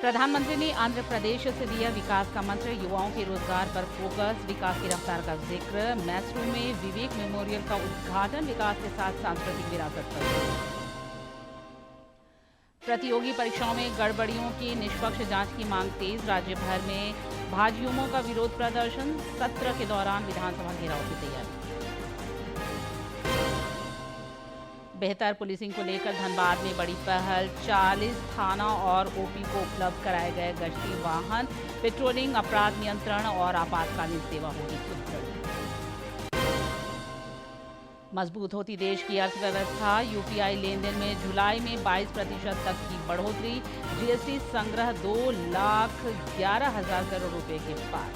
प्रधानमंत्री ने आंध्र प्रदेश से दिया विकास का मंत्र, युवाओं के रोजगार पर फोकस, विकास की रफ्तार का जिक्र। मैसूरू में विवेक मेमोरियल का उद्घाटन, विकास के साथ सांस्कृतिक विरासत पर जोर। प्रतियोगी परीक्षाओं में गड़बड़ियों की निष्पक्ष जांच की मांग तेज, राज्य भर में भाजयुमों का विरोध प्रदर्शन, सत्र के दौरान विधानसभा घेराव की तैयारी। बेहतर पुलिसिंग को लेकर धनबाद में बड़ी पहल, 40 थाना और ओपी को उपलब्ध कराए गए गश्ती वाहन, पेट्रोलिंग, अपराध नियंत्रण और आपातकालीन सेवा होगी सुदृढ़। मजबूत होती देश की अर्थव्यवस्था, यूपीआई लेन देन में जुलाई में 22% तक की बढ़ोतरी, जीएसटी संग्रह 2,11,000 करोड़ रुपए के पार।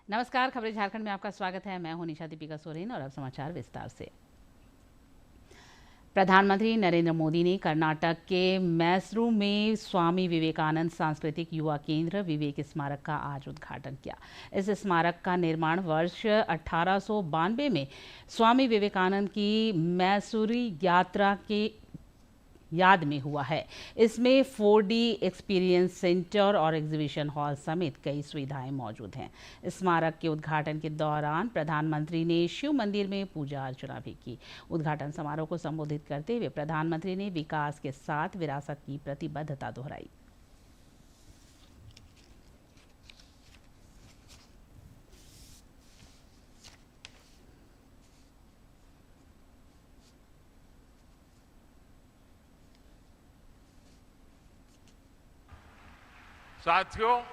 नमस्कार, खबरें झारखंड में आपका स्वागत है। मैं हूं निशा दीपिका सोरेन और अब समाचार विस्तार से। प्रधानमंत्री नरेंद्र मोदी ने कर्नाटक के मैसूरू में स्वामी विवेकानंद सांस्कृतिक युवा केंद्र विवेक स्मारक का आज उद्घाटन किया। इस स्मारक का निर्माण वर्ष 1892 में स्वामी विवेकानंद की मैसूरी यात्रा के याद में हुआ है। इसमें 4D एक्सपीरियंस सेंटर और एग्जीबिशन हॉल समेत कई सुविधाएं मौजूद हैं। स्मारक के उद्घाटन के दौरान प्रधानमंत्री ने शिव मंदिर में पूजा अर्चना भी की। उद्घाटन समारोह को संबोधित करते हुए प्रधानमंत्री ने विकास के साथ विरासत की प्रतिबद्धता दोहराई। साथियों,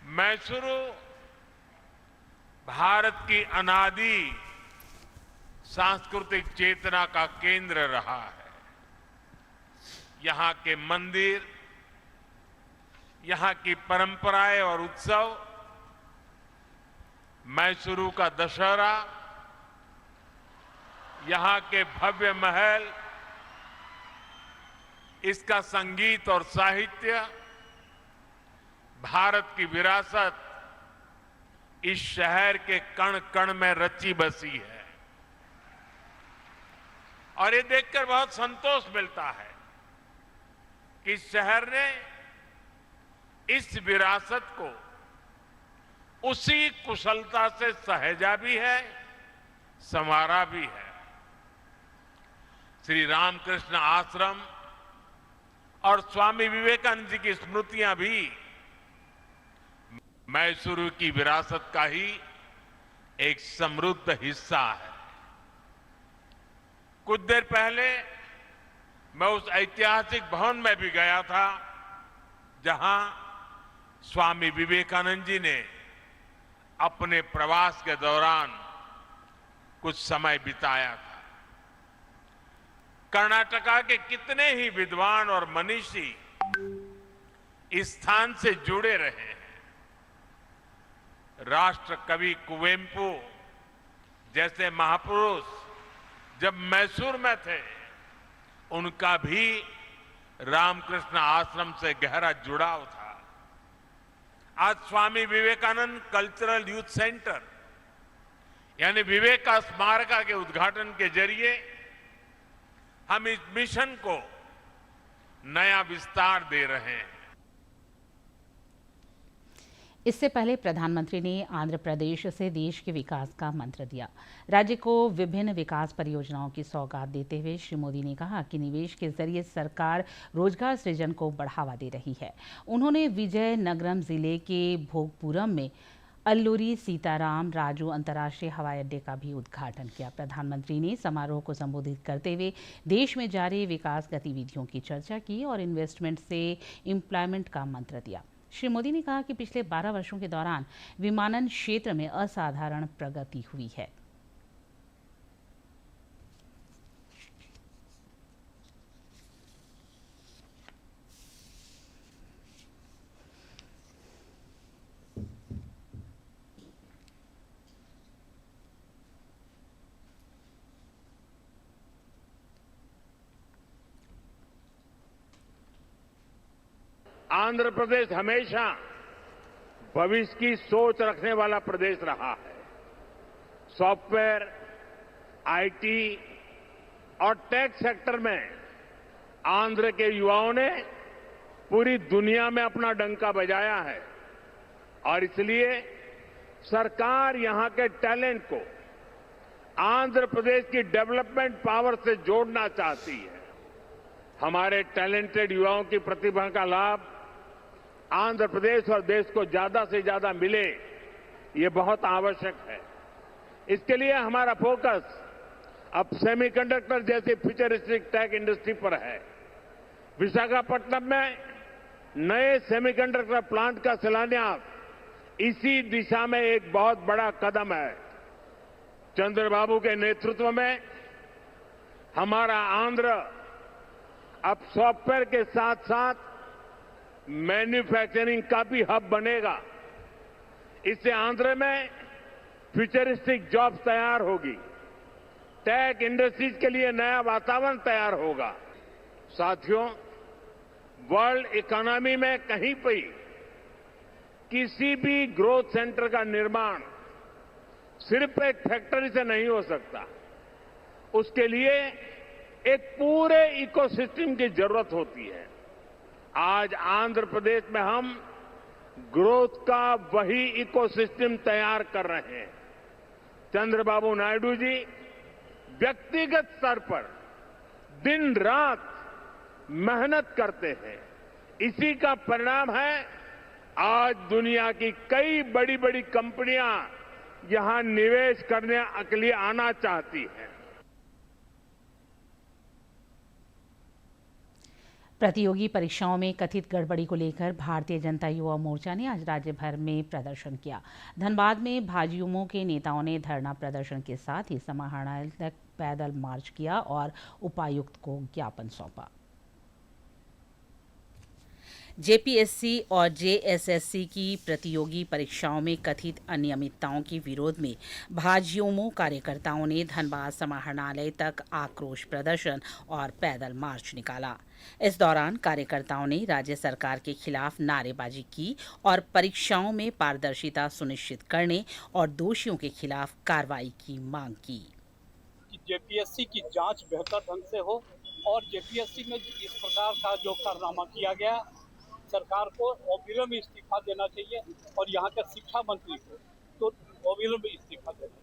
मैसूरू भारत की अनादि सांस्कृतिक चेतना का केंद्र रहा है। यहाँ के मंदिर, यहाँ की परंपराएं और उत्सव, मैसूरू का दशहरा, यहाँ के भव्य महल, इसका संगीत और साहित्य, भारत की विरासत इस शहर के कण कण में रची बसी है। और ये देखकर बहुत संतोष मिलता है कि इस शहर ने इस विरासत को उसी कुशलता से सहेजा भी है, संवारा भी है। श्री रामकृष्ण आश्रम और स्वामी विवेकानंद जी की स्मृतियां भी मैसूरू की विरासत का ही एक समृद्ध हिस्सा है। कुछ देर पहले मैं उस ऐतिहासिक भवन में भी गया था जहां स्वामी विवेकानंद जी ने अपने प्रवास के दौरान कुछ समय बिताया था। कर्नाटका के कितने ही विद्वान और मनीषी इस स्थान से जुड़े रहे हैं। राष्ट्र कवि कुवेंपु जैसे महापुरुष जब मैसूर में थे, उनका भी रामकृष्ण आश्रम से गहरा जुड़ाव था। आज Swami Vivekananda cultural youth centre यानी विवेक का स्मारक के उद्घाटन के जरिए हम इस मिशन को नया विस्तार दे रहे हैं। इससे पहले प्रधानमंत्री ने आंध्र प्रदेश से देश के विकास का मंत्र दिया। राज्य को विभिन्न विकास परियोजनाओं की सौगात देते हुए श्री मोदी ने कहा कि निवेश के जरिए सरकार रोजगार सृजन को बढ़ावा दे रही है। उन्होंने विजयनगरम जिले के भोगपुरम में अल्लूरी सीताराम राजू अंतर्राष्ट्रीय हवाई अड्डे का भी उद्घाटन किया। प्रधानमंत्री ने समारोह को संबोधित करते हुए देश में जारी विकास गतिविधियों की चर्चा की और इन्वेस्टमेंट से एम्प्लॉयमेंट का मंत्र दिया। श्री मोदी ने कहा कि पिछले 12 वर्षों के दौरान विमानन क्षेत्र में असाधारण प्रगति हुई है। आंध्र प्रदेश हमेशा भविष्य की सोच रखने वाला प्रदेश रहा है। सॉफ्टवेयर, आईटी और टेक सेक्टर में आंध्र के युवाओं ने पूरी दुनिया में अपना डंका बजाया है और इसलिए सरकार यहां के टैलेंट को आंध्र प्रदेश की डेवलपमेंट पावर से जोड़ना चाहती है। हमारे टैलेंटेड युवाओं की प्रतिभा का लाभ आंध्र प्रदेश और देश को ज्यादा से ज्यादा मिले, ये बहुत आवश्यक है। इसके लिए हमारा फोकस अब सेमीकंडक्टर जैसी फ्यूचरिस्टिक टेक इंडस्ट्री पर है। विशाखापट्टनम में नए सेमीकंडक्टर प्लांट का शिलान्यास इसी दिशा में एक बहुत बड़ा कदम है। चंद्रबाबू के नेतृत्व में हमारा आंध्र अब सॉफ्टवेयर के साथ साथ मैन्युफैक्चरिंग का भी हब बनेगा। इससे आंध्र में फ्यूचरिस्टिक जॉब्स तैयार होगी, टेक इंडस्ट्रीज के लिए नया वातावरण तैयार होगा। साथियों, वर्ल्ड इकोनॉमी में कहीं भी किसी भी ग्रोथ सेंटर का निर्माण सिर्फ एक फैक्ट्री से नहीं हो सकता। उसके लिए एक पूरे इकोसिस्टम की जरूरत होती है। आज आंध्र प्रदेश में हम ग्रोथ का वही इकोसिस्टम तैयार कर रहे हैं। चंद्रबाबू नायडू जी व्यक्तिगत स्तर पर दिन रात मेहनत करते हैं। इसी का परिणाम है आज दुनिया की कई बड़ी बड़ी कंपनियां यहां निवेश करने के लिए आना चाहती हैं। प्रतियोगी परीक्षाओं में कथित गड़बड़ी को लेकर भारतीय जनता युवा मोर्चा ने आज राज्य भर में प्रदर्शन किया। धनबाद में भाजयुमो के नेताओं ने धरना प्रदर्शन के साथ ही समाहरणालय तक पैदल मार्च किया और उपायुक्त को ज्ञापन सौंपा। जेपीएससी और जेएसएससी की प्रतियोगी परीक्षाओं में कथित अनियमितताओं के विरोध में भाजयुमो कार्यकर्ताओं ने धनबाद समाहरणालय तक आक्रोश प्रदर्शन और पैदल मार्च निकाला। इस दौरान कार्यकर्ताओं ने राज्य सरकार के खिलाफ नारेबाजी की और परीक्षाओं में पारदर्शिता सुनिश्चित करने और दोषियों के खिलाफ कार्रवाई की मांग की। जेपीएससी की जांच बेहतर ढंग से हो और जेपीएससी में इस प्रकार का जो कारनामा किया गया, सरकार को अविलंब इस्तीफा देना चाहिए और यहाँ के शिक्षा मंत्री को तो अविलंब इस्तीफा देना चाहिए।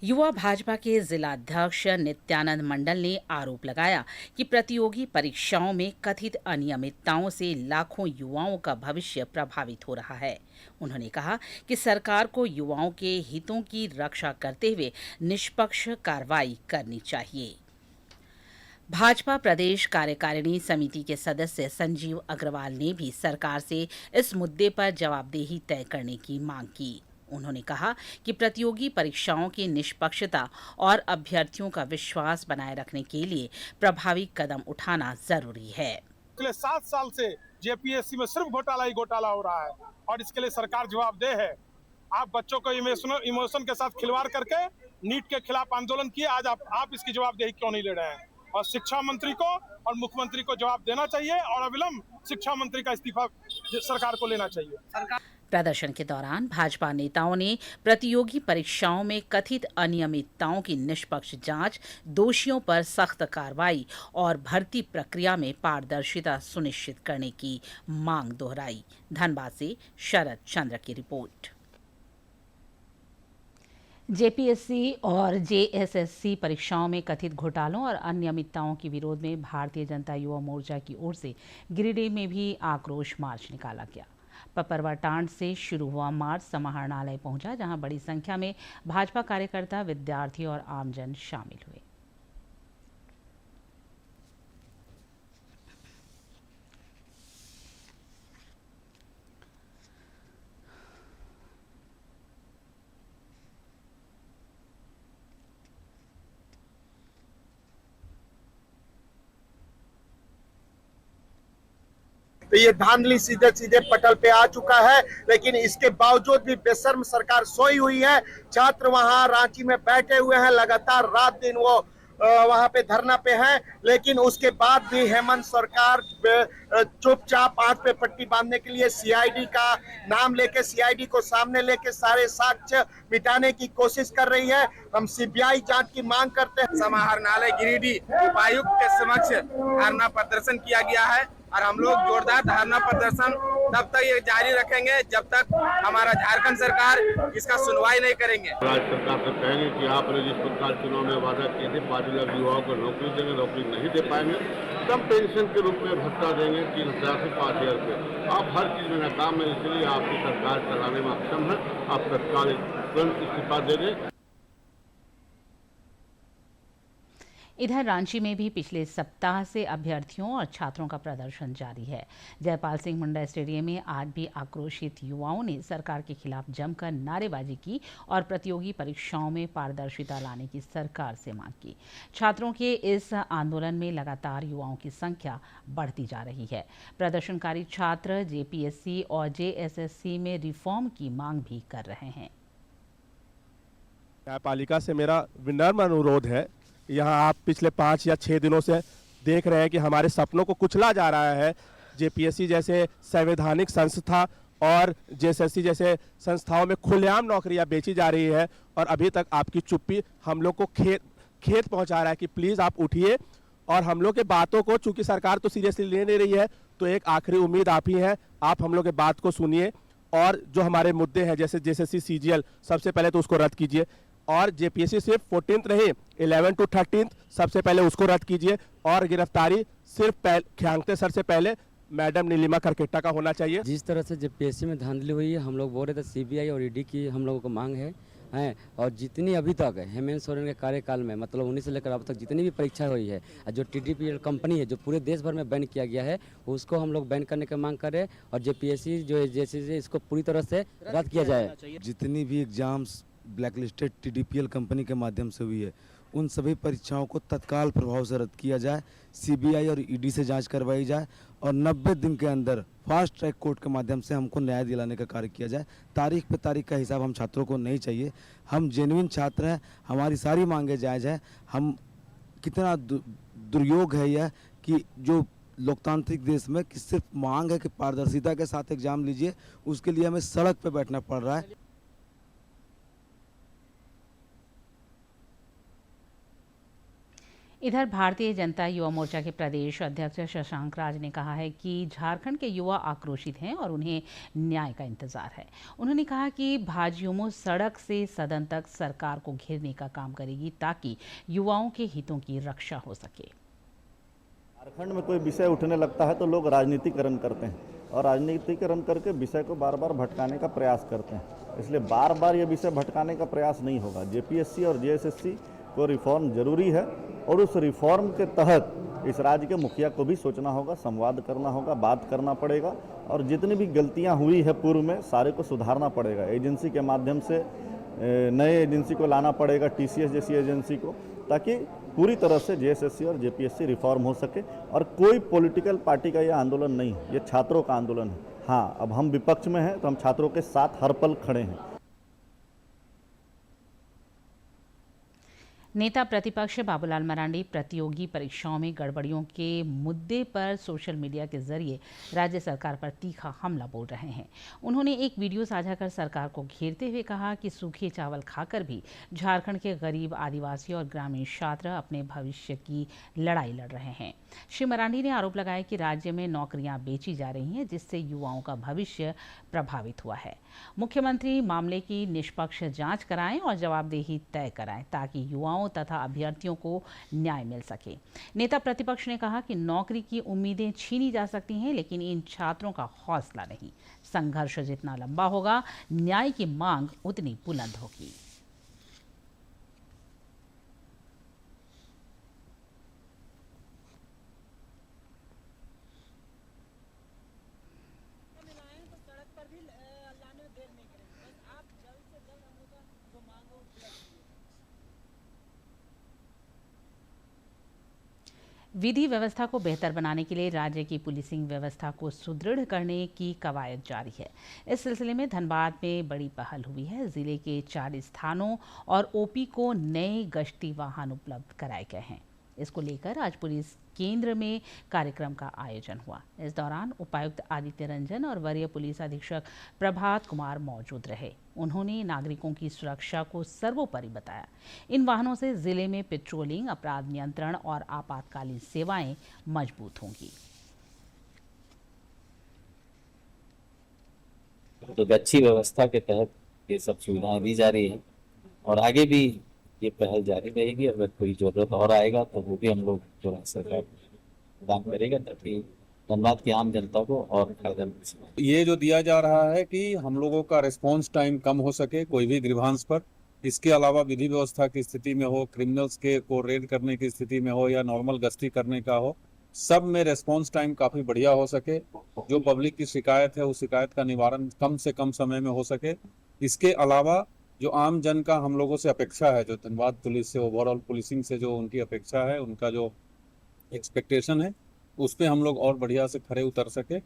युवा भाजपा के जिलाध्यक्ष नित्यानंद मंडल ने आरोप लगाया कि प्रतियोगी परीक्षाओं में कथित अनियमितताओं से लाखों युवाओं का भविष्य प्रभावित हो रहा है। उन्होंने कहा कि सरकार को युवाओं के हितों की रक्षा करते हुए निष्पक्ष कार्रवाई करनी चाहिए। भाजपा प्रदेश कार्यकारिणी समिति के सदस्य संजीव अग्रवाल ने भी सरकार से इस मुद्दे पर जवाबदेही तय करने की मांग की। उन्होंने कहा कि प्रतियोगी परीक्षाओं की निष्पक्षता और अभ्यर्थियों का विश्वास बनाए रखने के लिए प्रभावी कदम उठाना जरूरी है। पिछले 7 साल से जेपीएससी में सिर्फ घोटाला ही घोटाला हो रहा है और इसके लिए सरकार जवाबदेह है। आप बच्चों को इमोशन के साथ खिलवाड़ करके नीट के खिलाफ आंदोलन किए, आज आप इसकी जवाबदेही क्यों नहीं ले रहे हैं? और शिक्षा मंत्री को और मुख्यमंत्री को जवाब देना चाहिए और अविलंब शिक्षा मंत्री का इस्तीफा सरकार को लेना चाहिए। प्रदर्शन के दौरान भाजपा नेताओं ने प्रतियोगी परीक्षाओं में कथित अनियमितताओं की निष्पक्ष जांच, दोषियों पर सख्त कार्रवाई और भर्ती प्रक्रिया में पारदर्शिता सुनिश्चित करने की मांग दोहराई। धनबाद से शरद चंद्र की रिपोर्ट। जेपीएससी और जेएसएससी परीक्षाओं में कथित घोटालों और अनियमितताओं के विरोध में भारतीय जनता युवा मोर्चा की ओर से गिरिडीह में भी आक्रोश मार्च निकाला गया। पपरवाटांड से शुरू हुआ मार्च समाहरणालय पहुंचा, जहां बड़ी संख्या में भाजपा कार्यकर्ता, विद्यार्थी और आमजन शामिल हुए। तो ये धांधली सीधे सीधे पटल पे आ चुका है, लेकिन इसके बावजूद भी बेशर्म सरकार सोई हुई है। छात्र वहां रांची में बैठे हुए हैं, लगातार रात दिन वो वहां पे धरना पे हैं, लेकिन उसके बाद भी हेमंत सरकार चुपचाप आंख पे पट्टी बांधने के लिए सीआईडी का नाम लेके, सीआईडी को सामने लेके सारे साक्ष्य मिटाने की कोशिश कर रही है। हम सीबीआई जांच की मांग करते हैं। समाहरणालय गिरिडीह उपायुक्त के समक्ष धरना प्रदर्शन किया गया है और हम लोग जोरदार धरना प्रदर्शन तब तक ये जारी रखेंगे जब तक हमारा झारखंड सरकार इसका सुनवाई नहीं करेंगे। राज्य सरकार से कहेंगे कि आपने जिस प्रकार चुनाव में वादा किए थे 5 लाख युवाओं को नौकरी देंगे, नौकरी नहीं दे पाएंगे, तब पेंशन के रूप में भत्ता देंगे 3,000 से 5,000 रुपये। आप हर चीज में नाकाम है, इसलिए आपकी सरकार चलाने में अक्षम है। आप तत्काल तुरंत इस्तीफा दे दें। इधर रांची में भी पिछले सप्ताह से अभ्यर्थियों और छात्रों का प्रदर्शन जारी है। जयपाल सिंह मुंडा स्टेडियम में आज भी आक्रोशित युवाओं ने सरकार के खिलाफ जमकर नारेबाजी की और प्रतियोगी परीक्षाओं में पारदर्शिता लाने की सरकार से मांग की। छात्रों के इस आंदोलन में लगातार युवाओं की संख्या बढ़ती जा रही है। प्रदर्शनकारी छात्र जेपीएससी और जेएसएससी में रिफॉर्म की मांग भी कर रहे हैं। न्यायपालिका से मेरा विनम्र अनुरोध है, यहाँ आप पिछले 5 या 6 दिनों से देख रहे हैं कि हमारे सपनों को कुचला जा रहा है। जेपीएससी जैसे संवैधानिक संस्था और जेएसएससी जैसे संस्थाओं में खुलेआम नौकरियां बेची जा रही है और अभी तक आपकी चुप्पी हम लोग को खेत पहुंचा रहा है कि प्लीज़ आप उठिए और हम लोग के बातों को, चूंकि सरकार तो सीरियसली ले नहीं रही है, तो एक आखिरी उम्मीद आप ही हैं, आप हम लोग के बात को सुनिए और जो हमारे मुद्दे हैं जैसे जेएसएससी सीजीएल, सबसे पहले तो उसको रद्द कीजिए और जेपीएससी सिर्फ 14th नहीं 11 to 13th सबसे पहले उसको रद्द कीजिए और गिरफ्तारी सिर्फ ख्यांगते सर से पहले मैडम नीलिमा करकेट्टा का होना चाहिए। जिस तरह से जेपीएससी में धांधली हुई है, हम लोग बोल रहे थे सीबीआई और ईडी की हम लोगों को मांग है और जितनी अभी तक हेमंत सोरेन के कार्यकाल में मतलब 19 से लेकर अब तक जितनी भी परीक्षा हुई है, जो टीडीपीएल कंपनी है जो पूरे देश भर में बैन किया गया है, उसको हम लोग बैन करने की मांग कर रहे हैं और जेपीएससी जो जेएसएससी इसको पूरी तरह से रद्द किया जाए। जितनी भी एग्जाम्स ब्लैकलिस्टेड टीडीपीएल कंपनी के माध्यम से हुई है, उन सभी परीक्षाओं को तत्काल प्रभाव से रद्द किया जाए, सीबीआई और ईडी से जांच करवाई जाए और 90 दिन के अंदर फास्ट ट्रैक कोर्ट के माध्यम से हमको न्याय दिलाने का कार्य किया जाए। तारीख पे तारीख का हिसाब हम छात्रों को नहीं चाहिए। हम जेन्युइन छात्र हैं, हमारी सारी मांगे जायज़ है। हम कितना दुर्योग है यह कि जो लोकतांत्रिक देश में कि सिर्फ मांग है कि पारदर्शिता के साथ एग्जाम लीजिए, उसके लिए हमें सड़क पर बैठना पड़ रहा है। इधर भारतीय जनता युवा मोर्चा के प्रदेश अध्यक्ष शशांक राज ने कहा है कि झारखंड के युवा आक्रोशित हैं और उन्हें न्याय का इंतजार है। उन्होंने कहा कि भाजयुमो सड़क से सदन तक सरकार को घेरने का काम करेगी ताकि युवाओं के हितों की रक्षा हो सके। झारखंड में कोई विषय उठने लगता है तो लोग राजनीतिकरण करते हैं और राजनीतिकरण करके विषय को बार बार भटकाने का प्रयास करते हैं। इसलिए बार बार ये विषय भटकाने का प्रयास नहीं होगा। जेपीएससी और जेएसएससी को रिफॉर्म जरूरी है और उस रिफॉर्म के तहत इस राज्य के मुखिया को भी सोचना होगा, संवाद करना होगा, बात करना पड़ेगा और जितनी भी गलतियां हुई है पूर्व में सारे को सुधारना पड़ेगा। एजेंसी के माध्यम से नए एजेंसी को लाना पड़ेगा, टीसीएस जैसी एजेंसी को, ताकि पूरी तरह से जेएसएससी और जेपीएससी रिफॉर्म हो सके। और कोई पॉलिटिकल पार्टी का यह आंदोलन नहीं, ये छात्रों का आंदोलन है। हाँ, अब हम विपक्ष में हैं तो हम छात्रों के साथ हर पल खड़े हैं। नेता प्रतिपक्ष बाबूलाल मरांडी प्रतियोगी परीक्षाओं में गड़बड़ियों के मुद्दे पर सोशल मीडिया के जरिए राज्य सरकार पर तीखा हमला बोल रहे हैं। उन्होंने एक वीडियो साझा कर सरकार को घेरते हुए कहा कि सूखे चावल खाकर भी झारखंड के गरीब, आदिवासी और ग्रामीण छात्र अपने भविष्य की लड़ाई लड़ रहे हैं। श्री मरांडी ने आरोप लगाया कि राज्य में नौकरियां बेची जा रही हैं, जिससे युवाओं का भविष्य प्रभावित हुआ है। मुख्यमंत्री मामले की निष्पक्ष जांच कराएं और जवाबदेही तय कराएं ताकि युवाओं तथा अभ्यर्थियों को न्याय मिल सके। नेता प्रतिपक्ष ने कहा कि नौकरी की उम्मीदें छीनी जा सकती हैं, लेकिन इन छात्रों का हौसला नहीं। संघर्ष जितना लंबा होगा, न्याय की मांग उतनी बुलंद होगी। विधि व्यवस्था को बेहतर बनाने के लिए राज्य की पुलिसिंग व्यवस्था को सुदृढ़ करने की कवायद जारी है। इस सिलसिले में धनबाद में बड़ी पहल हुई है। जिले के 40 थानों और ओपी को नए गश्ती वाहन उपलब्ध कराए गए हैं। इसको लेकर आज पुलिस केंद्र में कार्यक्रम का आयोजन हुआ। इस दौरान उपायुक्त आदित्य रंजन और वरीय पुलिस अधीक्षक प्रभात कुमार मौजूद रहे। उन्होंने नागरिकों की सुरक्षा को सर्वोपरि बताया। इन वाहनों से जिले में पेट्रोलिंग, अपराध नियंत्रण और आपातकालीन सेवाएं मजबूत होंगी। तो अच्छी व्यवस्था के तहत ये सब सुविधाएं दी जा रही है और आगे भी ये पहल जारी रहेगी। अगर कोई जरूरत और आएगा तो वो भी हम लोग जो है सरकार प्रदान करेगा ताकि धनबाद की आम जनता को और फायदा मिल सके। ये जो दिया जा रहा है कि हम लोगों का रिस्पांस टाइम कम हो सके कोई भी ग्रीवांस पर। इसके अलावा विधि व्यवस्था की स्थिति में हो, क्रिमिनल्स के को रेड करने की स्थिति में हो या नॉर्मल गश्ती करने का हो, सब में रिस्पांस टाइम काफी बढ़िया हो सके। जो पब्लिक की शिकायत है उस शिकायत का निवारण कम से कम समय में हो सके। इसके अलावा जो आम जन का हम लोगों से अपेक्षा है, जो धनबाद पुलिस से, ओवरऑल पुलिसिंग से जो उनकी अपेक्षा है, उनका जो एक्सपेक्टेशन है, उस पे हम लोग और बढ़िया से खरे उतर सके।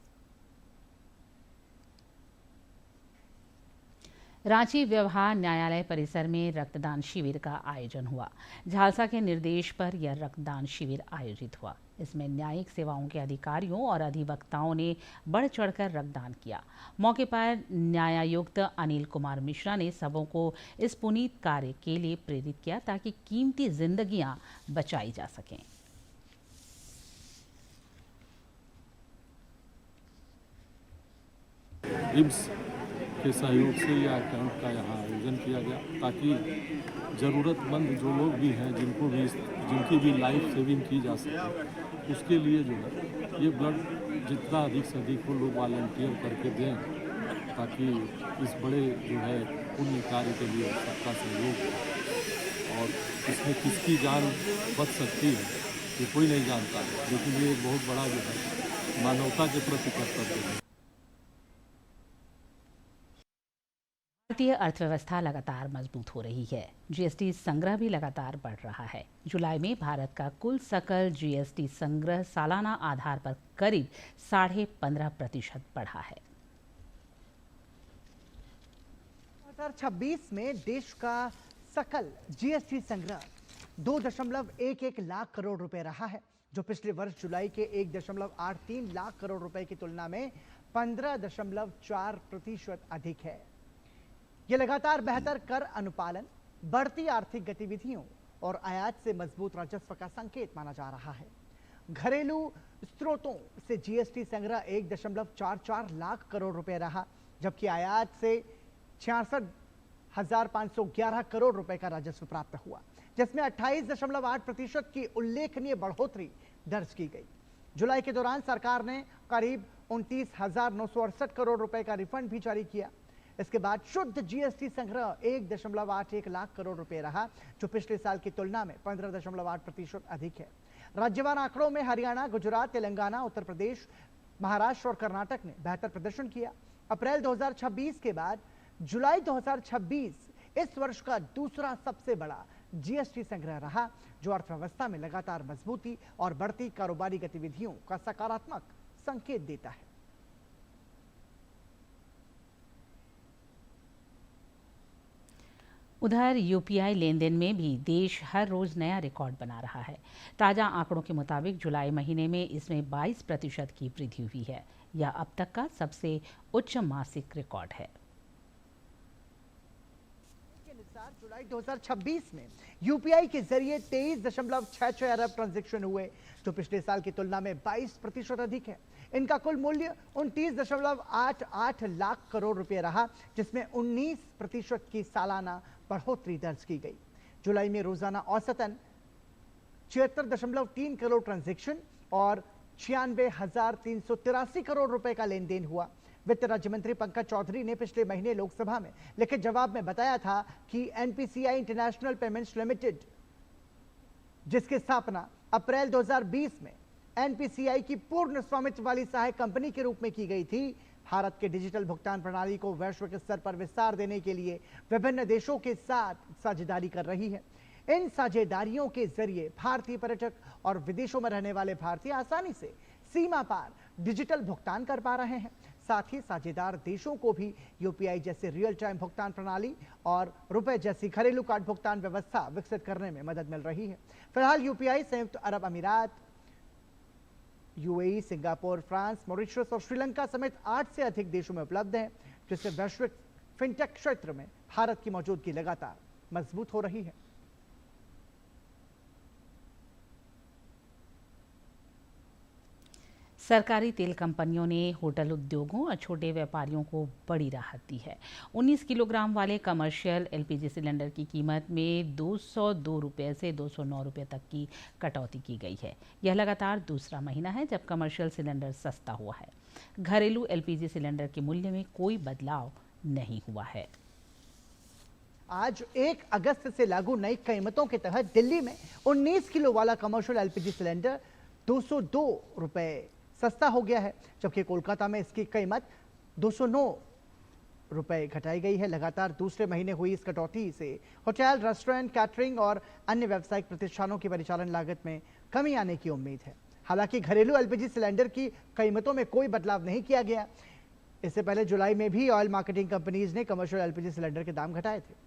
रांची व्यवहार न्यायालय परिसर में रक्तदान शिविर का आयोजन हुआ। झालसा के निर्देश पर यह रक्तदान शिविर आयोजित हुआ। इसमें न्यायिक सेवाओं के अधिकारियों और अधिवक्ताओं ने बढ़ चढ़कर रक्तदान किया। मौके पर न्यायायुक्त अनिल कुमार मिश्रा ने सबों को इस पुनीत कार्य के लिए प्रेरित किया ताकि कीमती जिंदगियां बचाई जा सकें। के सहयोग से यह कैंप का यहाँ आयोजन किया गया ताकि ज़रूरतमंद जो लोग भी हैं जिनकी भी लाइफ सेविंग की जा सके, उसके लिए जो है ये ब्लड जितना अधिक से अधिक वो लोग वॉलंटियर करके दें ताकि इस बड़े जो है पुण्य कार्य के लिए सबका सहयोग हो। और इसमें किसकी जान बच सकती है ये कोई नहीं जानता है, लेकिन ये एक बहुत बड़ा जो है मानवता के प्रति कर्तव्य है। भारतीय अर्थव्यवस्था लगातार मजबूत हो रही है। जीएसटी संग्रह भी लगातार बढ़ रहा है। जुलाई में भारत का कुल सकल जीएसटी संग्रह सालाना आधार पर करीब 15.5% बढ़ा है। 2026 में देश का सकल जीएसटी संग्रह 2.11 लाख करोड़ रुपए रहा है, जो पिछले वर्ष जुलाई के 1.83 लाख करोड़ रुपए की तुलना में 15.4% अधिक है। यह लगातार बेहतर कर अनुपालन, बढ़ती आर्थिक गतिविधियों और आयात से मजबूत राजस्व का संकेत माना जा रहा है। घरेलू स्रोतों से जीएसटी संग्रह 1.44 लाख करोड़ रुपए रहा, जबकि आयात से 66,511 करोड़ रुपए का राजस्व प्राप्त हुआ, जिसमें 28.8% की उल्लेखनीय बढ़ोतरी दर्ज की गई। जुलाई के दौरान सरकार ने करीब 29,968 करोड़ रुपए का रिफंड भी जारी किया। इसके बाद शुद्ध जीएसटी संग्रह 1.81 लाख करोड़ रुपए रहा, जो पिछले साल की तुलना में 15.8% अधिक है। राज्यवार आंकड़ों में हरियाणा, गुजरात, तेलंगाना, उत्तर प्रदेश, महाराष्ट्र और कर्नाटक ने बेहतर प्रदर्शन किया। अप्रैल 2026 के बाद जुलाई 2026 इस वर्ष का दूसरा सबसे बड़ा जीएसटी संग्रह रहा, जो अर्थव्यवस्था में लगातार मजबूती और बढ़ती कारोबारी गतिविधियों का सकारात्मक संकेत देता है। उधर यूपीआई लेन देन में भी देश हर रोज नया रिकॉर्ड बना रहा है। ताजा आंकड़ों के मुताबिक जुलाई महीने में इसमें 22% की वृद्धि हुई है। यह अब तक का सबसे उच्च मासिक रिकॉर्ड है। जुलाई 2026 में यूपीआई के जरिए 23.66 अरब ट्रांजैक्शन हुए, जो पिछले साल की तुलना में 22% अधिक है। इनका कुल मूल्य 29.88 लाख करोड़ रुपए रहा, जिसमें 19% की सालाना बढ़ोतरी दर्ज की गई। जुलाई में रोजाना औसतन 76.3 करोड़ ट्रांजैक्शन और 96,383 करोड़ रुपए का लेन देन हुआ। वित्त राज्य मंत्री पंकज चौधरी ने पिछले महीने लोकसभा में लिखित जवाब में बताया था कि एनपीसीआई इंटरनेशनल पेमेंट्स लिमिटेड, जिसकी स्थापना अप्रैल 2020 में एनपीसीआई की पूर्ण स्वामित्व वाली सहायक कंपनी के रूप में की गई थी, भारत के डिजिटल भुगतान प्रणाली को वैश्विक स्तर पर विस्तार देने के लिए विभिन्न देशों के साथ साझेदारी कर रही है। इन साझेदारियों के जरिए भारतीय पर्यटक और विदेशों में रहने वाले भारतीय आसानी से सीमा पार डिजिटल भुगतान कर पा रहे हैं। साथ ही साझेदार देशों को भी यूपीआई जैसे रियल टाइम भुगतान प्रणाली और रुपए जैसी घरेलू कार्ड भुगतान व्यवस्था विकसित करने में मदद मिल रही है। फिलहाल यूपीआई संयुक्त अरब अमीरात, यूएई, सिंगापुर, फ्रांस, मॉरिशस और श्रीलंका समेत 8 से अधिक देशों में उपलब्ध है, जिससे वैश्विक फिनटेक क्षेत्र में भारत की मौजूदगी लगातार मजबूत हो रही है। सरकारी तेल कंपनियों ने होटल उद्योगों और छोटे व्यापारियों को बड़ी राहत दी है। 19 किलोग्राम वाले कमर्शियल एलपीजी सिलेंडर की कीमत में 202 रुपये से 209 रुपये तक की कटौती की गई है। यह लगातार दूसरा महीना है जब कमर्शियल सिलेंडर सस्ता हुआ है। घरेलू एलपीजी सिलेंडर के मूल्य में कोई बदलाव नहीं हुआ है। आज 1 अगस्त से लागू नई कीमतों के तहत दिल्ली में 19 किलो वाला कमर्शियल एलपीजी सिलेंडर 202 रुपये सस्ता हो गया है, जबकि कोलकाता में इसकी कीमत 209 रुपये घटाई गई है। लगातार दूसरे महीने हुई इस कटौती से होटल, रेस्टोरेंट, कैटरिंग और अन्य व्यावसायिक प्रतिष्ठानों की परिचालन लागत में कमी आने की उम्मीद है। हालांकि घरेलू एलपीजी सिलेंडर की कीमतों में कोई बदलाव नहीं किया गया। इससे पहले जुलाई में भी ऑयल मार्केटिंग कंपनीज ने कमर्शियल एलपीजी सिलेंडर के दाम घटाए थे।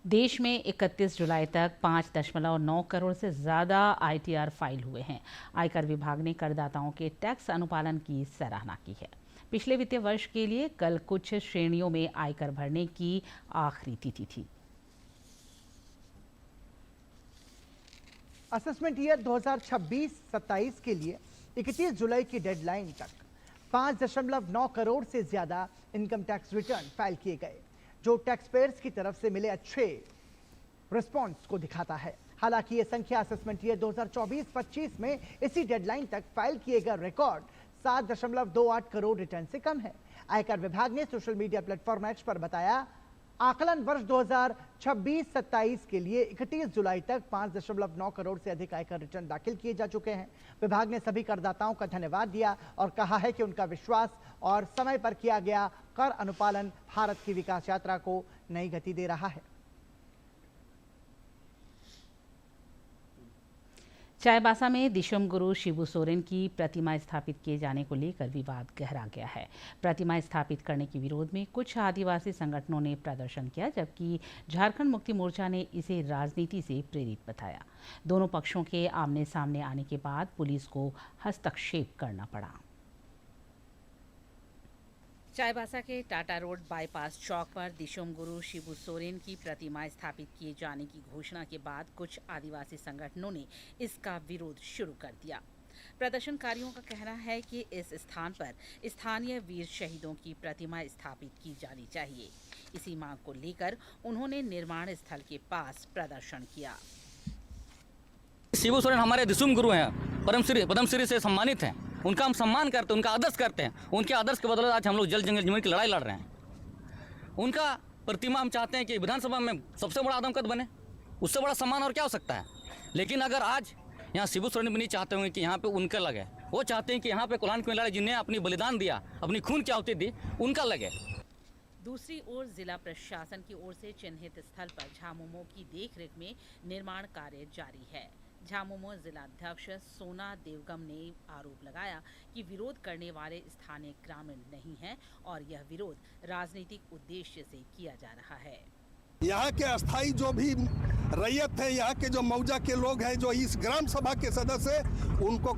देश में 31 जुलाई तक 5.9 करोड़ से ज़्यादा आईटीआर फाइल हुए हैं। आयकर विभाग ने करदाताओं के टैक्स अनुपालन की सराहना की है। पिछले वित्तीय वर्ष के लिए कल कुछ श्रेणियों में आयकर भरने की आखिरी तिथि थी। असेसमेंट ईयर 2026-27 के लिए 31 जुलाई की डेडलाइन तक 5.9 करोड़ से ज्यादा इनकम टैक्स रिटर्न फाइल किए गए, जो टैक्स पेयर्स की तरफ से मिले अच्छे रिस्पॉन्स को दिखाता है। हालांकि यह संख्या असेसमेंट ईयर 2024-25 में इसी डेडलाइन तक फाइल किए गए रिकॉर्ड 7.28 करोड़ रिटर्न से कम है। आयकर विभाग ने सोशल मीडिया प्लेटफॉर्म एक्स पर बताया, आकलन वर्ष 2026-27 के लिए 31 जुलाई तक 5.9 करोड़ से अधिक आयकर रिटर्न दाखिल किए जा चुके हैं। विभाग ने सभी करदाताओं का धन्यवाद दिया और कहा है कि उनका विश्वास और समय पर किया गया कर अनुपालन भारत की विकास यात्रा को नई गति दे रहा है। चाईबासा में दिशम गुरु शिबू सोरेन की प्रतिमा स्थापित किए जाने को लेकर विवाद गहरा गया है। प्रतिमा स्थापित करने के विरोध में कुछ आदिवासी संगठनों ने प्रदर्शन किया, जबकि झारखंड मुक्ति मोर्चा ने इसे राजनीति से प्रेरित बताया। दोनों पक्षों के आमने सामने आने के बाद पुलिस को हस्तक्षेप करना पड़ा। चाईबासा के टाटा रोड बाईपास चौक पर दिशम गुरु शिबू सोरेन की प्रतिमा स्थापित किए जाने की घोषणा के बाद कुछ आदिवासी संगठनों ने इसका विरोध शुरू कर दिया। प्रदर्शनकारियों का कहना है कि इस स्थान पर स्थानीय वीर शहीदों की प्रतिमा स्थापित की जानी चाहिए। इसी मांग को लेकर उन्होंने निर्माण स्थल के पास प्रदर्शन किया। शिबू सोरेन हमारे दिशम गुरु हैं, पद्मश्री से सम्मानित हैं। उनका हम सम्मान करते हैं, उनका आदर्श करते हैं। उनके आदर्श के बदले आज हम लोग जल जंगल जमीन की लड़ाई लड़ रहे हैं। उनका प्रतिमा हम चाहते हैं कि विधानसभा में सबसे बड़ा आदमकद बने, उससे बड़ा सम्मान और क्या हो सकता है। लेकिन अगर आज यहाँ शिबू सोरेन भी नहीं चाहते होंगे कि यहाँ पे उनका लगे, वो चाहते हैं कि यहाँ पे कोल्हान की लड़ाई जिन्हें अपनी बलिदान दिया, अपनी खून की आहुति दी, उनका लगे। दूसरी ओर जिला प्रशासन की ओर से चिन्हित स्थल पर झामुमो की देखरेख में निर्माण कार्य जारी है। झामुमो जिलाध्यक्ष सोना देवगम ने आरोप लगाया कि विरोध करने वाले स्थानीय ग्रामीण नहीं हैं और यह विरोध राजनीतिक उद्देश्य से किया जा रहा है। यहाँ के अस्थायी जो भी रैयत है, यहाँ के जो मौजा के लोग हैं, जो इस ग्राम सभा के सदस्य, उनको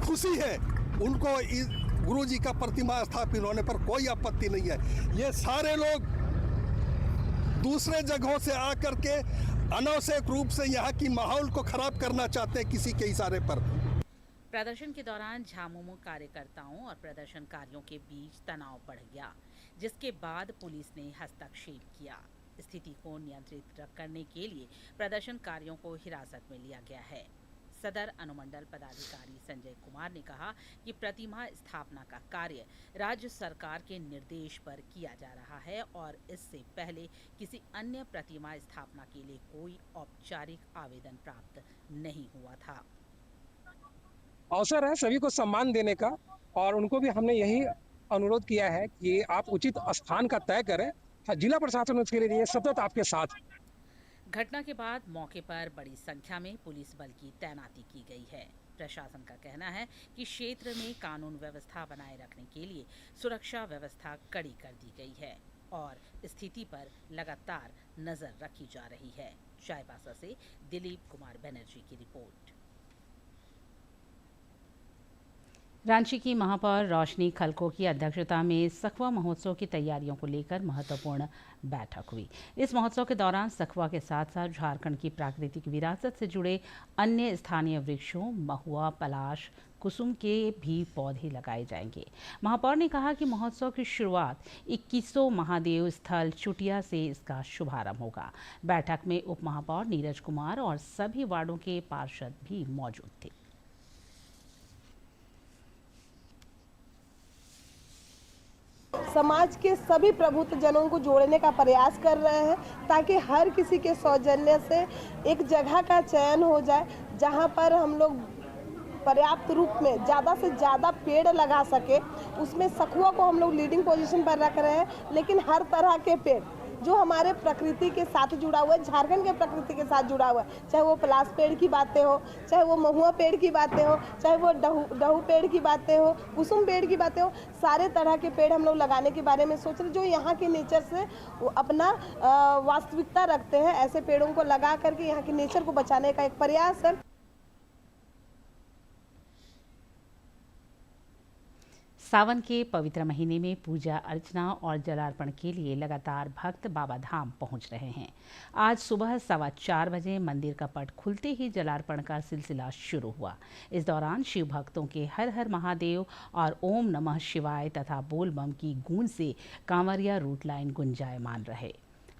खुशी है, उनको इस गुरु जी का प्रतिमा स्थापित होने पर कोई आपत्ति नहीं है। ये सारे लोग दूसरे जगहों से आकर के अनावश्यक रूप से यहाँ की माहौल को खराब करना चाहते हैं किसी के इशारे पर। प्रदर्शन के दौरान झामुमो कार्यकर्ताओं और प्रदर्शनकारियों के बीच तनाव बढ़ गया, जिसके बाद पुलिस ने हस्तक्षेप किया। स्थिति को नियंत्रित करने के लिए प्रदर्शनकारियों को हिरासत में लिया गया है। सदर अनुमंडल पदाधिकारी संजय कुमार ने कहा कि प्रतिमा स्थापना का कार्य राज्य सरकार के निर्देश पर किया जा रहा है और इससे पहले किसी अन्य प्रतिमा स्थापना के लिए कोई औपचारिक आवेदन प्राप्त नहीं हुआ था। अवसर है सभी को सम्मान देने का और उनको भी हमने यही अनुरोध किया है कि आप उचित स्थान का तय करें जिला प्रशासन उसके लिए सतत आपके साथ। घटना के बाद मौके पर बड़ी संख्या में पुलिस बल की तैनाती की गई है। प्रशासन का कहना है कि क्षेत्र में कानून व्यवस्था बनाए रखने के लिए सुरक्षा व्यवस्था कड़ी कर दी गई है और स्थिति पर लगातार नजर रखी जा रही है। चाईबासा से दिलीप कुमार बनर्जी की रिपोर्ट। रांची की महापौर रोशनी खलको की अध्यक्षता में सखुआ महोत्सव की तैयारियों को लेकर महत्वपूर्ण बैठक हुई। इस महोत्सव के दौरान सखुआ के साथ साथ झारखंड की प्राकृतिक विरासत से जुड़े अन्य स्थानीय वृक्षों, महुआ, पलाश, कुसुम के भी पौधे लगाए जाएंगे। महापौर ने कहा कि महोत्सव की शुरुआत 2100 महादेव स्थल चुटिया से इसका शुभारंभ होगा। बैठक में उप महापौर नीरज कुमार और सभी वार्डों के पार्षद भी मौजूद थे। समाज के सभी प्रबुद्ध जनों को जोड़ने का प्रयास कर रहे हैं ताकि हर किसी के सौजन्य से एक जगह का चयन हो जाए जहां पर हम लोग पर्याप्त रूप में ज़्यादा से ज़्यादा पेड़ लगा सके। उसमें सखुआ को हम लोग लीडिंग पोजीशन पर रख रहे हैं, लेकिन हर तरह के पेड़ जो हमारे प्रकृति के साथ जुड़ा हुआ है, झारखंड के प्रकृति के साथ जुड़ा हुआ है, चाहे वो पलाश पेड़ की बातें हो, चाहे वो महुआ पेड़ की बातें हो, चाहे वो डहू पेड़ की बातें हो, कुसुम पेड़ की बातें हो, सारे तरह के पेड़ हम लोग लगाने के बारे में सोच रहे जो यहाँ के नेचर से अपना वास्तविकता रखते हैं। ऐसे पेड़ों को लगा करके यहाँ के नेचर को बचाने का एक प्रयास है। सावन के पवित्र महीने में पूजा अर्चना और जलार्पण के लिए लगातार भक्त बाबा धाम पहुंच रहे हैं। आज सुबह 4:15 बजे मंदिर का पट खुलते ही जलार्पण का सिलसिला शुरू हुआ। इस दौरान शिव भक्तों के हर हर महादेव और ओम नमः शिवाय तथा बोल बम की गूंज से कांवरिया रूट लाइन गुंजायमान रहे।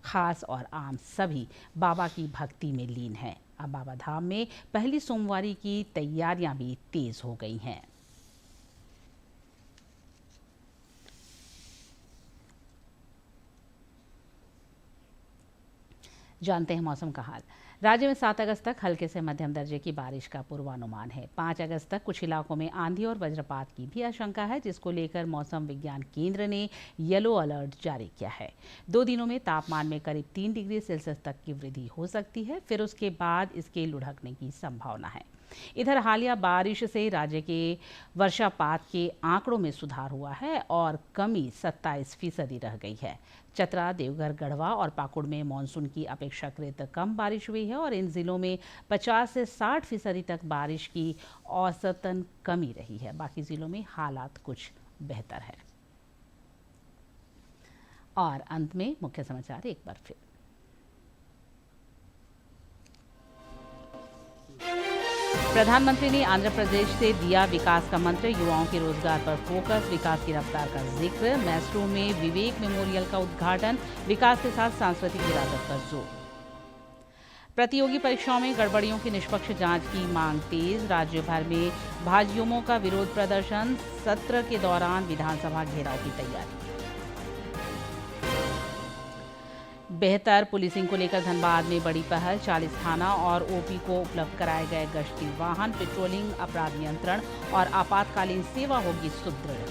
खास और आम सभी बाबा की भक्ति में लीन हैं। अब बाबा धाम में पहली सोमवारी की तैयारियां भी तेज हो गई हैं। जानते हैं मौसम का हाल। राज्य में 7 अगस्त तक हल्के से मध्यम दर्जे की बारिश का पूर्वानुमान है। 5 अगस्त तक कुछ इलाकों में आंधी और वज्रपात की भी आशंका है, जिसको लेकर मौसम विज्ञान केंद्र ने येलो अलर्ट जारी किया है। 2 दिनों में तापमान में करीब 3 डिग्री सेल्सियस तक की वृद्धि हो सकती है, फिर उसके बाद इसके लुढ़कने की संभावना है। इधर हालिया बारिश से राज्य के वर्षापात के आंकड़ों में सुधार हुआ है और कमी 27% रह गई है। चतरा, देवघर, गढ़वा और पाकुड़ में मानसून की अपेक्षाकृत कम बारिश हुई है और इन जिलों में 50 से 60% तक बारिश की औसतन कमी रही है। बाकी जिलों में हालात कुछ बेहतर है। और अंत में मुख्य समाचार एक बार फिर। प्रधानमंत्री ने आंध्र प्रदेश से दिया विकास का मंत्र, युवाओं के रोजगार पर फोकस, विकास की रफ्तार का जिक्र। मैसूर में विवेक मेमोरियल का उद्घाटन, विकास के साथ सांस्कृतिक विरासत पर जोर। प्रतियोगी परीक्षाओं में गड़बड़ियों की निष्पक्ष जांच की मांग तेज, राज्य भर में भाजयुमों का विरोध प्रदर्शन, सत्र के दौरान विधानसभा घेराव की तैयारी। बेहतर पुलिसिंग को लेकर धनबाद में बड़ी पहल, 40 थाना और ओपी को उपलब्ध कराए गए गश्ती वाहन, पेट्रोलिंग, अपराध नियंत्रण और आपातकालीन सेवा होगी सुदृढ़।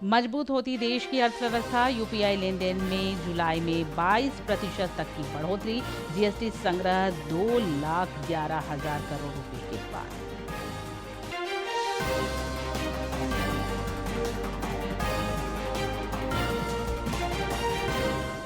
मजबूत होती देश की अर्थव्यवस्था, यूपीआई लेन देन में जुलाई में 22% तक की बढ़ोतरी, जीएसटी संग्रह 2,11,000 करोड़ रुपए के पार।